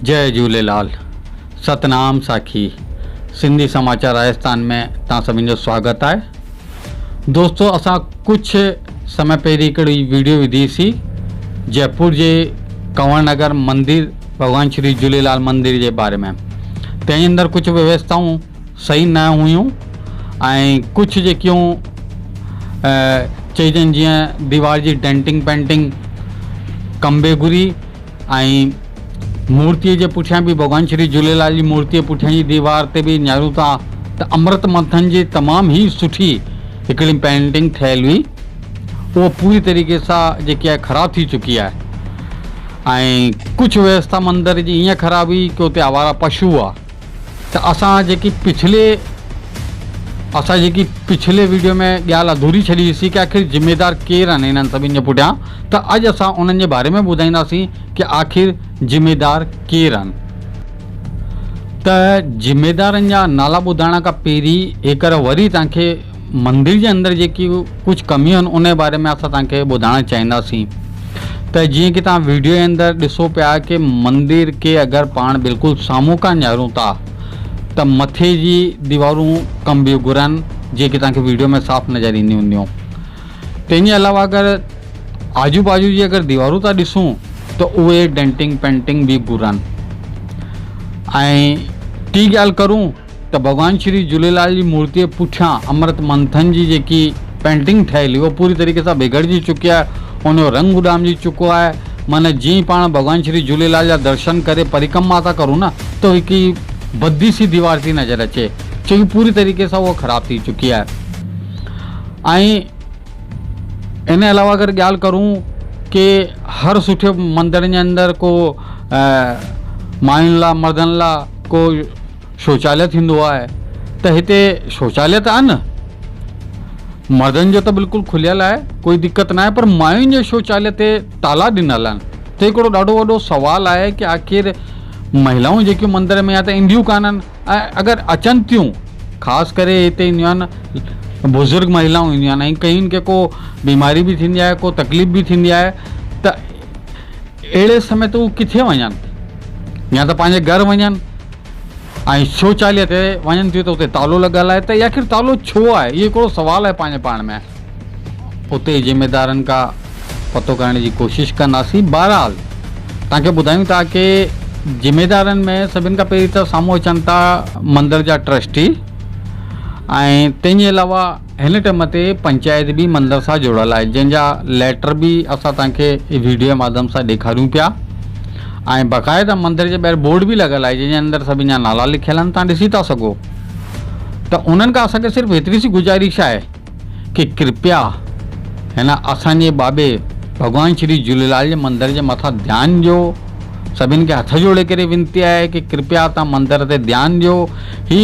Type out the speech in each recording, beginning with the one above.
जय झूलेलाल। सतनाम साखी सिंधी समाचार राजस्थान में तव्हां सभिनी जो स्वागत है। दोस्तों, असां कुछ समय पहिरीं हिकिड़ी वीडियो विधीसीं जयपुर जे कंवर नगर मंदिर भगवान श्री झूलेलाल मंदिर जे बारे में। तंहिंजे अंदरि कुझु व्यवस्थाऊं सही न हुयूं ऐं कुझु जेकियूं चइजनि जीअं दीवार जी डेंटिंग पेंटिंग कंबे घुरी ऐं मूर्ति के पुठियां भी भगवान श्री झूलेलाल जी मूर्ति पुठियां जी दीवार ते भी न्यारूं था तो अमृत मंथन जी तमाम ही सुठी हिकिड़ी पेंटिंग ठहियल हुई, वो पूरी तरीक़े सां जेकी आहे ख़राब थी चुकी है। ऐं कुछ व्यवस्था मंदिर जी ईअं ख़राब हुई कि उते आवारा पशु हुआ। तो असां जेकी पिछले वीडियो में ॻाल्हि अधूरी छॾी हुईसीं कि आख़िर ज़िम्मेदार केरु आहिनि इन्हनि सभिनि जे पुठियां। त अॼु असां उन्हनि जे बारे में ॿुधाईंदासीं कि आख़िर ज़िम्मेदार केरु आहिनि। त ज़िम्मेदारनि जा नाला ॿुधाइण खां पहिरीं हिकर वरी तव्हांखे मंदिर जे अंदरि जेकी कुझु कमियूं आहिनि उन बारे में असां तव्हांखे ॿुधाइणु चाहींदासीं। त जीअं कि तव्हां वीडियो जे अंदरि ॾिसो पिया कि मंदिर के अगरि पाण बिल्कुलु साम्हूं खां निहारूं था त मथे जी दीवारूं कंबियूं घुरनि जेके तव्हांखे वीडियो में साफ़ नज़र ईंदियूं हूंदियूं। तंहिंजे अलावा अगरि आजू बाजू जी अगरि दीवारूं था ॾिसूं त उहे डेंटिंग पेंटिंग भी घुरनि। ऐं टी ॻाल्हि करूं त भगवान श्री झूलेलाल जी मूर्ति जे पुठियां अमृत मंथन जी जेकी पेंटिंग ठहियलु हुई उहो पूरी तरीक़े सां बिगड़जी चुकी आहे, उनजो रंग उॾामिजी चुको आहे। माना जीअं पाण भगवान श्री झूलेलाल जा दर्शन करे परिक्रमा था करूं न तो हिकु बद्दी सी दीवार थी नज़र अचे, छोकि पूरी तरीक़े सां वो ख़राब थी चुकी है। ऐं इन अलावा अगर ॻाल्हि करूं कि हर सुठे मंदिर जे अंदरि को मायुनि लाइ मर्दनि लाइ को शौचालय थींदो आहे त हिते शौचालय त आहिनि, मर्दनि जो त बिल्कुलु खुलियल आहे, कोई दिक़त न आहे, पर मायुनि जे शौचालय ते ताला ॾिनल आहिनि। त हिकिड़ो ॾाढो वॾो सुवाल आहे कि आख़िर महिलाऊं जेकियूं मंदिर में या त ईंदियूं कान्हनि ऐं अगरि अचनि थियूं, ख़ासि करे हिते ईंदियूं आहिनि बुज़ुर्ग महिलाऊं ईंदियूं आहिनि ऐं कईं खे को बीमारी भी थींदी आहे, को तकलीफ़ भी थींदी आहे। त अहिड़े समय ते उहे किथे वञनि, या त पंहिंजे घर वञनि ऐं शौचालय ते वञनि थियूं त उते तालो लॻल आहे। त आख़िर तालो छो आहे, इहो हिकिड़ो सुवाल आहे पंहिंजे पाण में। उते ज़िम्मेदारनि खां पतो करण जी कोशिशि कंदासीं। बहरहाल तव्हांखे ॿुधायूं था कि ज़िम्मेदारनि में सभिनि खां पहिरीं त साम्हूं अचनि था मंदिर जा ट्रस्टी ऐं तंहिंजे अलावा हिन टाइम ते पंचायत भी मंदिर सां जुड़ियल आहे, जंहिंजा लेटर भी असां तव्हांखे वीडियो जे माध्यम सां ॾेखारियूं पिया। ऐं बाक़ाइदा मंदिर जे ॿाहिरि बोर्ड भी लॻल आहे जंहिंजे अंदरि सभिनि जा नाला लिखियल आहिनि, तव्हां ॾिसी था सघो। त उन्हनि खां असांखे सिर्फ़ु एतिरी सी गुज़ारिश आहे कि कृपया हिन असांजे बाबे भगवान श्री झूलेलाल जे मंदिर जे मथां ध्यानु ॾियो। सभिनि खे हथ जोड़े करे विनती आहे कि कृपया तव्हां मंदिर ते ध्यानु ॾियो। ही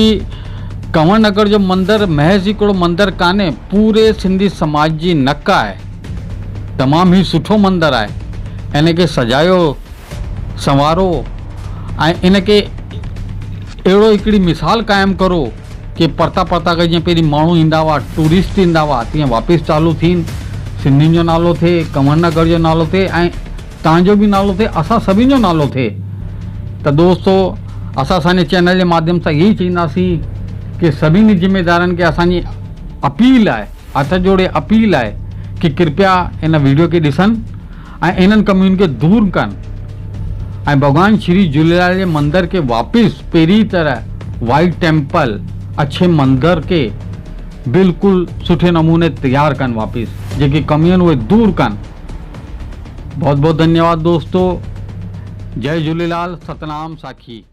कंवर नगर जो मंदिर महज़ हिकिड़ो मंदिर कान्हे, पूरे सिंधी समाज जी नक आहे, तमामु ही सुठो मंदिर आहे। इन खे सजायो संवारो ऐं इन खे अहिड़ो हिकिड़ी मिसाल क़ाइमु करो कि परता परता खां जीअं पहिरीं माण्हू ईंदा हुआ, टूरिस्ट ईंदा हुआ, तीअं वापसि चालू थियनि, सिंधियुनि जो नालो थिए, कंवर नगर जो नालो थिए ऐं तव्हांजो भी नालो थिए, असां सभिनि जो नालो थिए। त दोस्तों, असां असांजे चैनल जे माध्यम सां यही चईंदासीं कि सभिनी ज़िम्मेदारनि खे असांजी अपील आहे, हथ जोड़े अपील आहे कि कृपया इन वीडियो खे ॾिसनि ऐं इन्हनि कमियुनि खे दूर कनि ऐं भगवान श्री झूलेलाल जे मंदिर के वापसि पहिरीं तरह वाइट टेम्पल अच्छे मंदिर के बिल्कुलु सुठे नमूने तैयार कनि, वापसि जेकी कमियूं आहिनि उहे दूर कनि। बहुत बहुत धन्यवाद दोस्तों। जय झूलेलाल। सतनाम साखी।